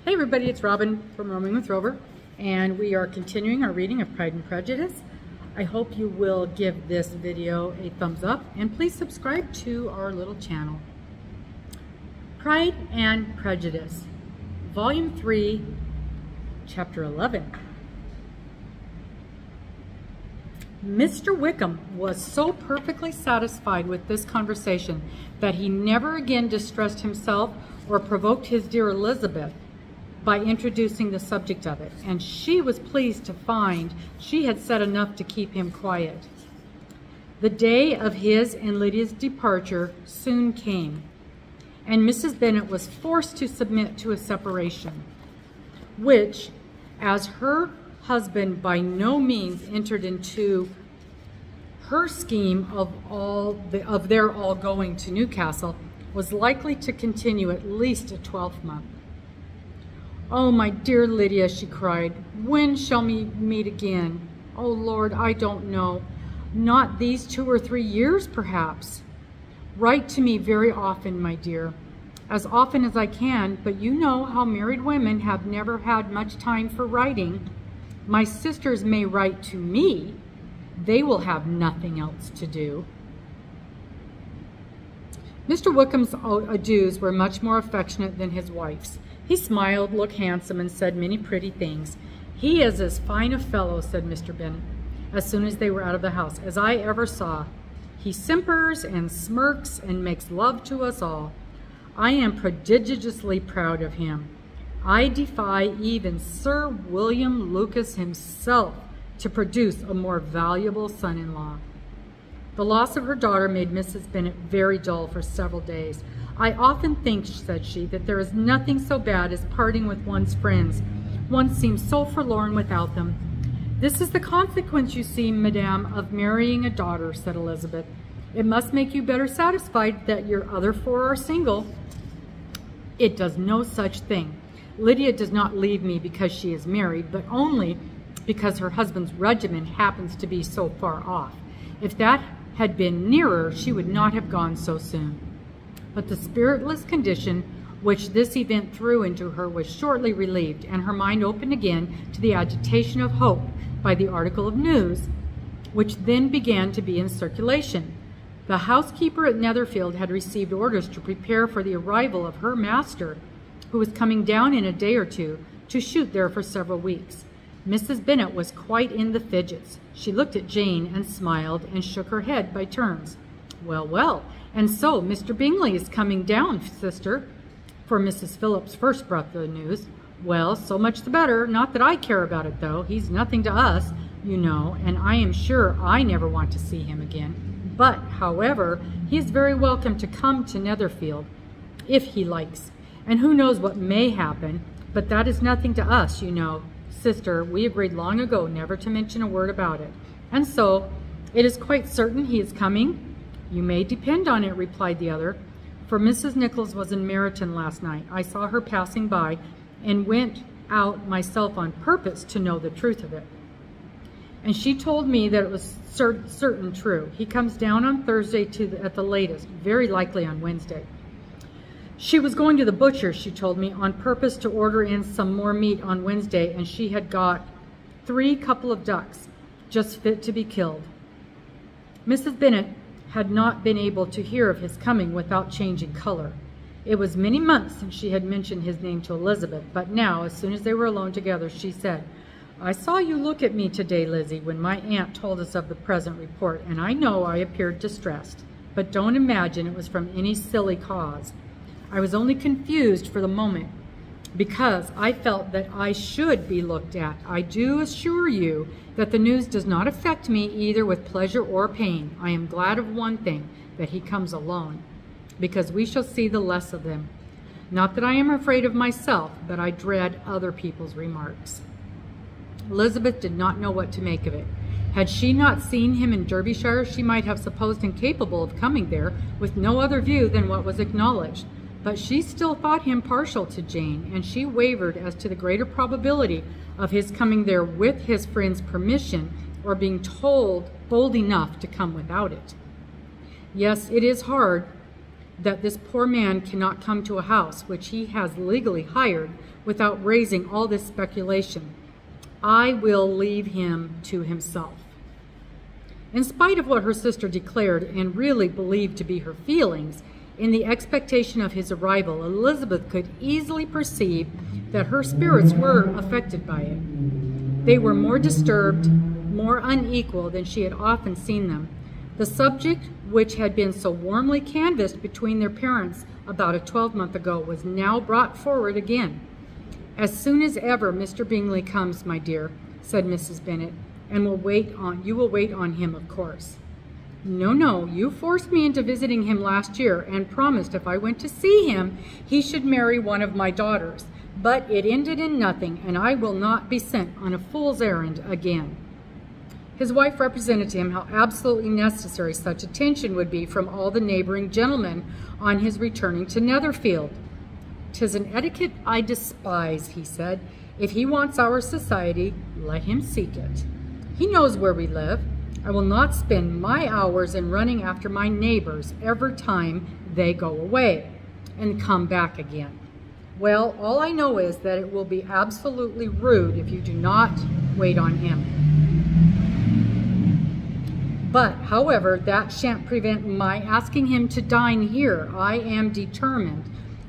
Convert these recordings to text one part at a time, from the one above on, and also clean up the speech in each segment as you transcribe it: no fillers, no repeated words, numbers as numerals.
Hey everybody, it's Robin from Roaming with Rover, and we are continuing our reading of Pride and Prejudice. I hope you will give this video a thumbs up, and please subscribe to our little channel. Pride and Prejudice, Volume 3, Chapter 11. Mr. Wickham was so perfectly satisfied with this conversation that he never again distressed himself or provoked his dear Elizabeth by introducing the subject of it, and she was pleased to find she had said enough to keep him quiet. The day of his and Lydia's departure soon came, and Mrs. Bennet was forced to submit to a separation, which, as her husband by no means entered into her scheme of their all going to Newcastle, was likely to continue at least a 12th month. "Oh, my dear Lydia," she cried, "when shall we meet again? Oh, Lord, I don't know. Not these 2 or 3 years, perhaps. Write to me very often, my dear. As often as I can, but you know how married women have never had much time for writing. My sisters may write to me. They will have nothing else to do." Mr. Wickham's adieus were much more affectionate than his wife's. He smiled, looked handsome, and said many pretty things. "He is as fine a fellow," said Mr. Bennet, as soon as they were out of the house, "as I ever saw. He simpers and smirks and makes love to us all. I am prodigiously proud of him. I defy even Sir William Lucas himself to produce a more valuable son-in-law." The loss of her daughter made Mrs. Bennet very dull for several days. "I often think," said she, "that there is nothing so bad as parting with one's friends. One seems so forlorn without them." "This is the consequence, you see, madame, of marrying a daughter," said Elizabeth. "It must make you better satisfied that your other 4 are single." "It does no such thing. Lydia does not leave me because she is married, but only because her husband's regiment happens to be so far off. If that had been nearer, she would not have gone so soon." But the spiritless condition which this event threw into her was shortly relieved, and her mind opened again to the agitation of hope by the article of news which then began to be in circulation. The housekeeper at Netherfield had received orders to prepare for the arrival of her master, who was coming down in a day or two to shoot there for several weeks. Mrs. Bennet was quite in the fidgets. She looked at Jane and smiled and shook her head by turns. "Well, well, and so Mr. Bingley is coming down, sister," for Mrs. Phillips first brought the news. "Well, so much the better. Not that I care about it, though. He's nothing to us, you know, and I am sure I never want to see him again. But, however, he is very welcome to come to Netherfield, if he likes. And who knows what may happen, but that is nothing to us, you know. Sister, we agreed long ago never to mention a word about it. And so, it is quite certain he is coming?" "You may depend on it," replied the other, "for Mrs. Nichols was in Meryton last night. I saw her passing by, and went out myself on purpose to know the truth of it. And she told me that it was certain true. He comes down on Thursday at the latest, very likely on Wednesday. She was going to the butcher's, she told me, on purpose to order in some more meat on Wednesday, and she had got 3 couple of ducks, just fit to be killed." Mrs. Bennet had not been able to hear of his coming without changing color. It was many months since she had mentioned his name to Elizabeth, but now, as soon as they were alone together, she said, "I saw you look at me today, Lizzie, when my aunt told us of the present report, and I know I appeared distressed, but don't imagine it was from any silly cause. I was only confused for the moment, because I felt that I should be looked at. I do assure you that the news does not affect me either with pleasure or pain. I am glad of one thing, that he comes alone, because we shall see the less of him. Not that I am afraid of myself, but I dread other people's remarks." Elizabeth did not know what to make of it. Had she not seen him in Derbyshire, she might have supposed him capable of coming there with no other view than what was acknowledged. But she still thought him partial to Jane, and she wavered as to the greater probability of his coming there with his friend's permission, or being told bold enough to come without it. "Yes, it is hard. that this poor man cannot come to a house which he has legally hired without raising all this speculation. I will leave him to himself." In spite of what her sister declared and really believed to be her feelings, in the expectation of his arrival, Elizabeth could easily perceive that her spirits were affected by it. They were more disturbed, more unequal than she had often seen them. The subject which had been so warmly canvassed between their parents about a 12-month ago was now brought forward again. "As soon as ever Mr. Bingley comes, my dear," said Mrs. Bennet, "and you will wait on him, of course." "No, no, you forced me into visiting him last year and promised if I went to see him, he should marry one of my daughters. But it ended in nothing, and I will not be sent on a fool's errand again." His wife represented to him how absolutely necessary such attention would be from all the neighboring gentlemen on his returning to Netherfield. "'Tis an etiquette I despise," he said. "If he wants our society, let him seek it. He knows where we live. I will not spend my hours in running after my neighbors every time they go away and come back again. Well, all I know is that it will be absolutely rude if you do not wait on him. But, however, that shan't prevent my asking him to dine here. I am determined.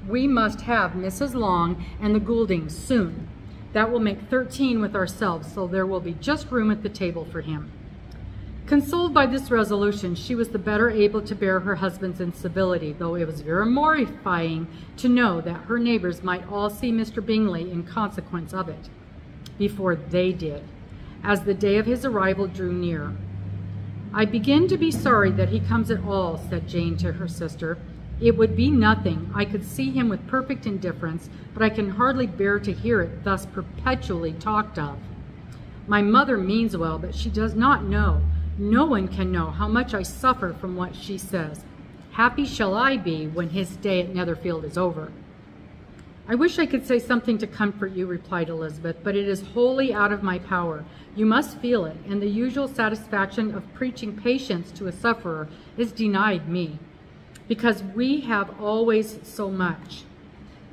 We must have Mrs. Long and the Gouldings soon. That will make 13 with ourselves, so there will be just room at the table for him." Consoled by this resolution, she was the better able to bear her husband's incivility, though it was very mortifying to know that her neighbors might all see Mr. Bingley in consequence of it, before they did, as the day of his arrival drew near. "I begin to be sorry that he comes at all," said Jane to her sister. "It would be nothing. I could see him with perfect indifference, but I can hardly bear to hear it thus perpetually talked of. My mother means well, but she does not know. No one can know how much I suffer from what she says. Happy shall I be when his day at Netherfield is over." "I wish I could say something to comfort you," replied Elizabeth, "but it is wholly out of my power. You must feel it, and the usual satisfaction of preaching patience to a sufferer is denied me, because we have always so much."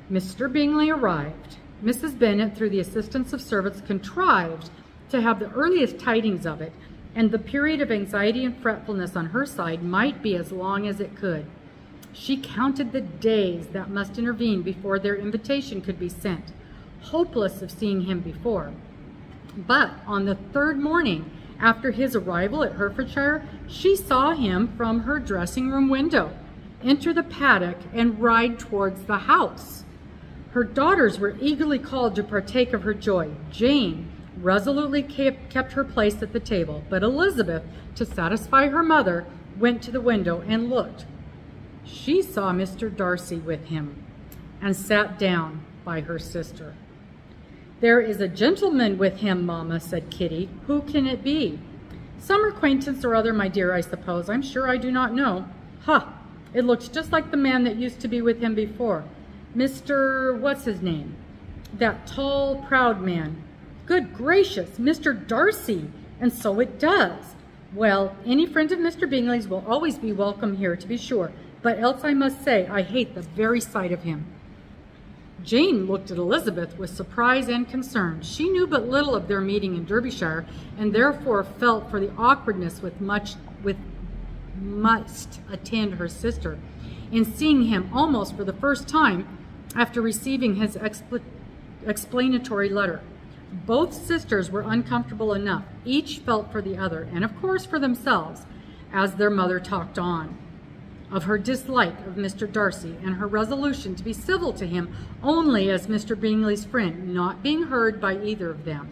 Mr. Bingley arrived. Mrs. Bennet, through the assistance of servants, contrived to have the earliest tidings of it, and the period of anxiety and fretfulness on her side might be as long as it could. She counted the days that must intervene before their invitation could be sent, hopeless of seeing him before. But on the 3rd morning after his arrival at Herefordshire, she saw him from her dressing-room window enter the paddock and ride towards the house. Her daughters were eagerly called to partake of her joy. Jane resolutely kept her place at the table, but Elizabeth, to satisfy her mother, went to the window and looked. She saw Mr. Darcy with him and sat down by her sister. "There is a gentleman with him, Mamma," said Kitty. "Who can it be?" "Some acquaintance or other, my dear, I suppose. I'm sure I do not know." "Ha! It looks just like the man that used to be with him before. Mr. what's his name? That tall, proud man. Good gracious, Mr. Darcy! And so it does. Well, any friend of Mr. Bingley's will always be welcome here, to be sure, but else I must say I hate the very sight of him." Jane looked at Elizabeth with surprise and concern. She knew but little of their meeting in Derbyshire, and therefore felt for the awkwardness which must attend her sister in seeing him almost for the first time after receiving his explanatory letter. Both sisters were uncomfortable enough. Each felt for the other, and of course for themselves, as their mother talked on, of her dislike of Mr. Darcy and her resolution to be civil to him only as Mr. Bingley's friend, not being heard by either of them.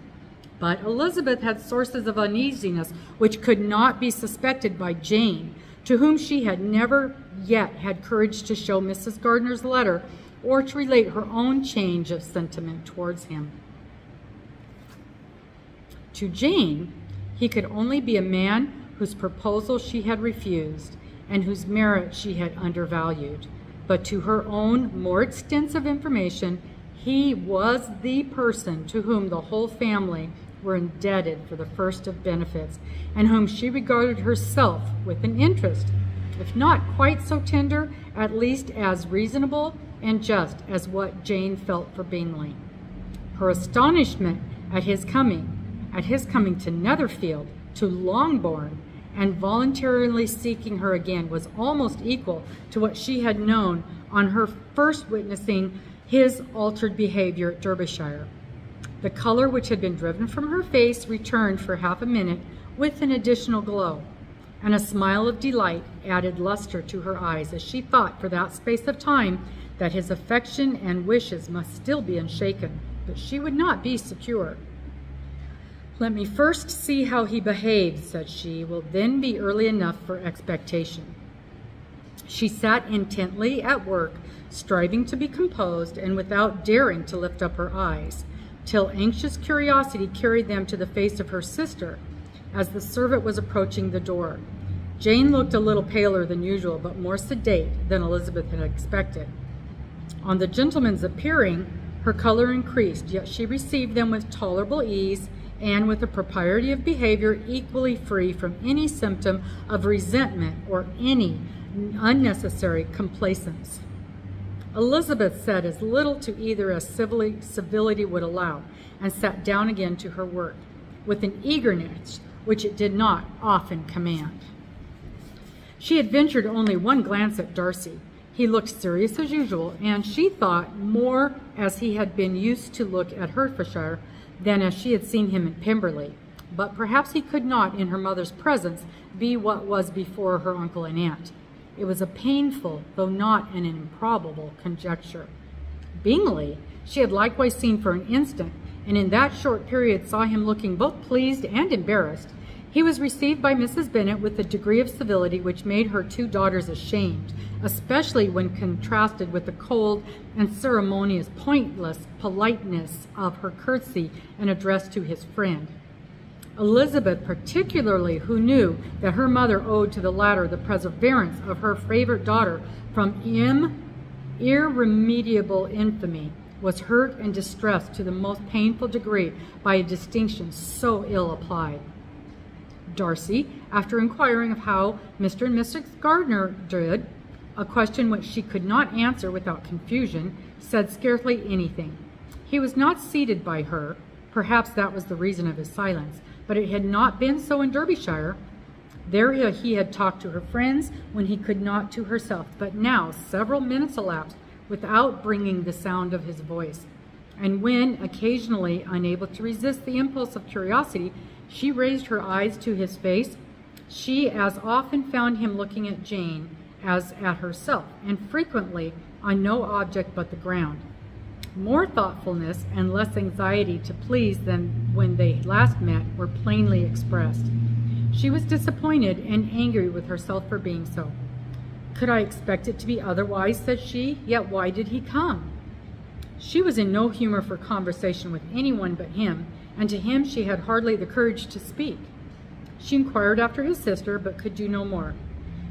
But Elizabeth had sources of uneasiness which could not be suspected by Jane, to whom she had never yet had courage to show Mrs. Gardiner's letter or to relate her own change of sentiment towards him. To Jane, he could only be a man whose proposal she had refused and whose merit she had undervalued. But to her own more extensive information, he was the person to whom the whole family were indebted for the first of benefits, and whom she regarded herself with an interest if not quite so tender, at least as reasonable and just as what Jane felt for Bingley. Her astonishment at his coming to Netherfield, to Longbourn, and voluntarily seeking her again was almost equal to what she had known on her first witnessing his altered behavior at Derbyshire. The color which had been driven from her face returned for half a minute with an additional glow, and a smile of delight added luster to her eyes as she thought for that space of time that his affection and wishes must still be unshaken, but she would not be secure. "Let me first see how he behaves," said she, "will then be early enough for expectation." She sat intently at work, striving to be composed and without daring to lift up her eyes, till anxious curiosity carried them to the face of her sister as the servant was approaching the door. Jane looked a little paler than usual, but more sedate than Elizabeth had expected. On the gentleman's appearing, her color increased, yet she received them with tolerable ease and with a propriety of behavior equally free from any symptom of resentment or any unnecessary complaisance. Elizabeth said as little to either as civility would allow, and sat down again to her work, with an eagerness which it did not often command. She had ventured only one glance at Darcy. He looked serious as usual, and she thought more as he had been used to look at Hertfordshire than as she had seen him in Pemberley. But perhaps he could not, in her mother's presence, be what was before her uncle and aunt. It was a painful, though not an improbable, conjecture. Bingley she had likewise seen for an instant, and in that short period saw him looking both pleased and embarrassed. He was received by Mrs. Bennet with a degree of civility which made her two daughters ashamed, especially when contrasted with the cold and ceremonious, pointless politeness of her curtsy and address to his friend. Elizabeth particularly, who knew that her mother owed to the latter the perseverance of her favorite daughter from irremediable infamy, was hurt and distressed to the most painful degree by a distinction so ill applied. Darcy, after inquiring of how Mr. and Mrs. Gardiner did, a question which she could not answer without confusion, said scarcely anything. He was not seated by her. Perhaps that was the reason of his silence, but it had not been so in Derbyshire. There he had talked to her friends when he could not to herself, but now several minutes elapsed without bringing the sound of his voice, and when, occasionally unable to resist the impulse of curiosity, she raised her eyes to his face, she as often found him looking at Jane as at herself, and frequently on no object but the ground. More thoughtfulness and less anxiety to please than when they last met were plainly expressed. She was disappointed and angry with herself for being so. "Could I expect it to be otherwise?" said she. "Yet why did he come?" She was in no humor for conversation with anyone but him, and to him she had hardly the courage to speak. She inquired after his sister, but could do no more.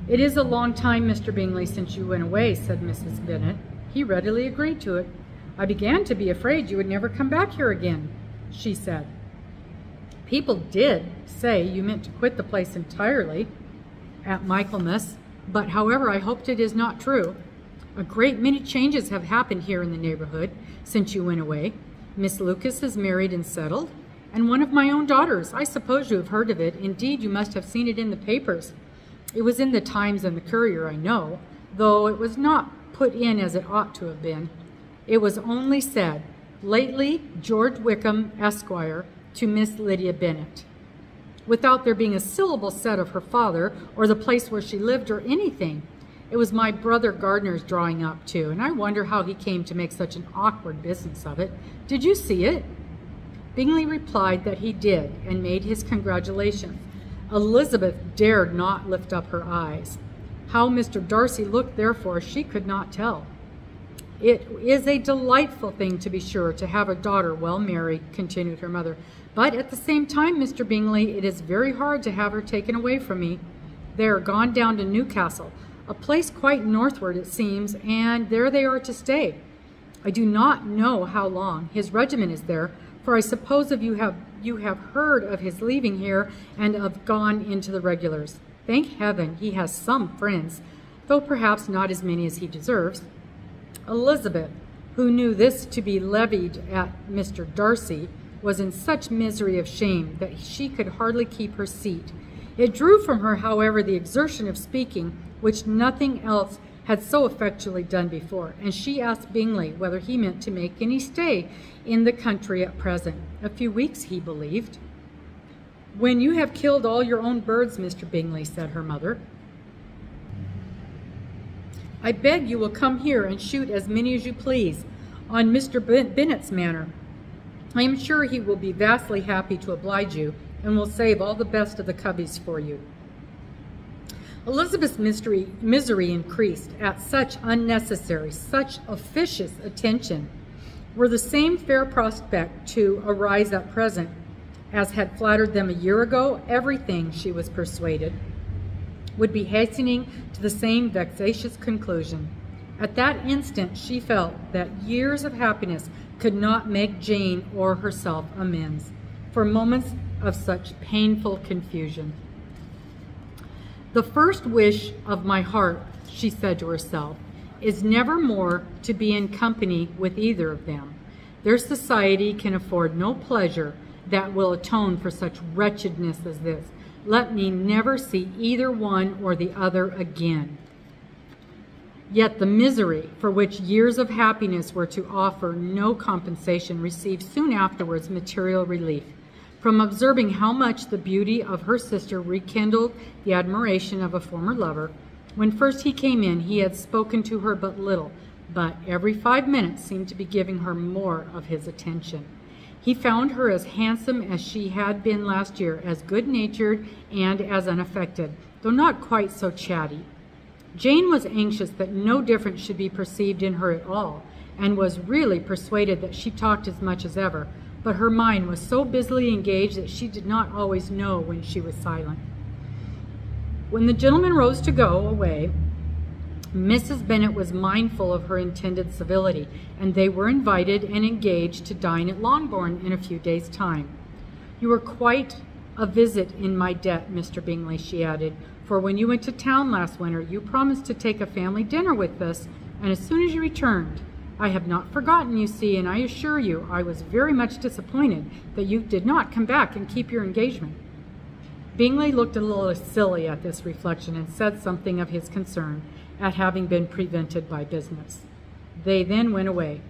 "It is a long time, Mr. Bingley, since you went away," said Mrs. Bennet. He readily agreed to it. "I began to be afraid you would never come back here again," she said. "People did say you meant to quit the place entirely at Michaelmas, but however I hoped it is not true. A great many changes have happened here in the neighborhood since you went away. Miss Lucas is married and settled, and one of my own daughters. I suppose you have heard of it. Indeed, you must have seen it in the papers. It was in the Times and the Courier, I know, though it was not put in as it ought to have been. It was only said, 'Lately, George Wickham, Esquire, to Miss Lydia Bennet,' without there being a syllable said of her father, or the place where she lived, or anything. It was my brother Gardiner's drawing up, too, and I wonder how he came to make such an awkward business of it. Did you see it?" Bingley replied that he did, and made his congratulations. Elizabeth dared not lift up her eyes. How Mr. Darcy looked, therefore, she could not tell. "It is a delightful thing, to be sure, to have a daughter well married," continued her mother. "But at the same time, Mr. Bingley, it is very hard to have her taken away from me. They are gone down to Newcastle, a place quite northward, it seems, and there they are to stay. I do not know how long. His regiment is there, for I suppose you have heard of his leaving here and of gone into the regulars. Thank heaven he has some friends, though perhaps not as many as he deserves. Elizabeth, who knew this to be levied at Mr. Darcy, was in such misery of shame that she could hardly keep her seat. It drew from her, however, the exertion of speaking, which nothing else had so effectually done before, and she asked Bingley whether he meant to make any stay in the country at present. A few weeks, he believed. "When you have killed all your own birds, Mr. Bingley," said her mother, "I beg you will come here and shoot as many as you please on Mr. Bennet's manor. I am sure he will be vastly happy to oblige you, and will save all the best of the cubbies for you." Elizabeth's misery increased at such unnecessary, such officious attention. Were the same fair prospect to arise at present as had flattered them a year ago, everything, she was persuaded, would be hastening to the same vexatious conclusion. At that instant she felt that years of happiness could not make Jane or herself amends for moments of such painful confusion. "The first wish of my heart," she said to herself, "is never more to be in company with either of them. Their society can afford no pleasure that will atone for such wretchedness as this. Let me never see either one or the other again." Yet the misery for which years of happiness were to offer no compensation received soon afterwards material relief, from observing how much the beauty of her sister rekindled the admiration of a former lover. When first he came in, he had spoken to her but little, but every 5 minutes seemed to be giving her more of his attention. He found her as handsome as she had been last year, as good-natured and as unaffected, though not quite so chatty. Jane was anxious that no difference should be perceived in her at all, and was really persuaded that she talked as much as ever, but her mind was so busily engaged that she did not always know when she was silent. When the gentlemen rose to go away, Mrs. Bennet was mindful of her intended civility, and they were invited and engaged to dine at Longbourn in a few days' time. "You are quite a visit in my debt, Mr. Bingley," she added, "for when you went to town last winter, you promised to take a family dinner with us, and as soon as you returned. I have not forgotten, you see, and I assure you I was very much disappointed that you did not come back and keep your engagement." Bingley looked a little silly at this reflection and said something of his concern at having been prevented by business. They then went away.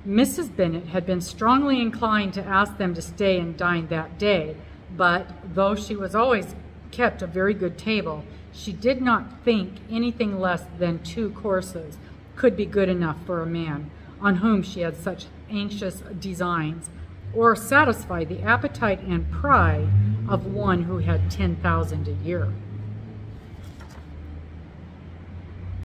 Mrs. Bennet had been strongly inclined to ask them to stay and dine that day, but though she was always kept a very good table, she did not think anything less than 2 courses could be good enough for a man on whom she had such anxious designs, or satisfy the appetite and pride of one who had 10,000 a year.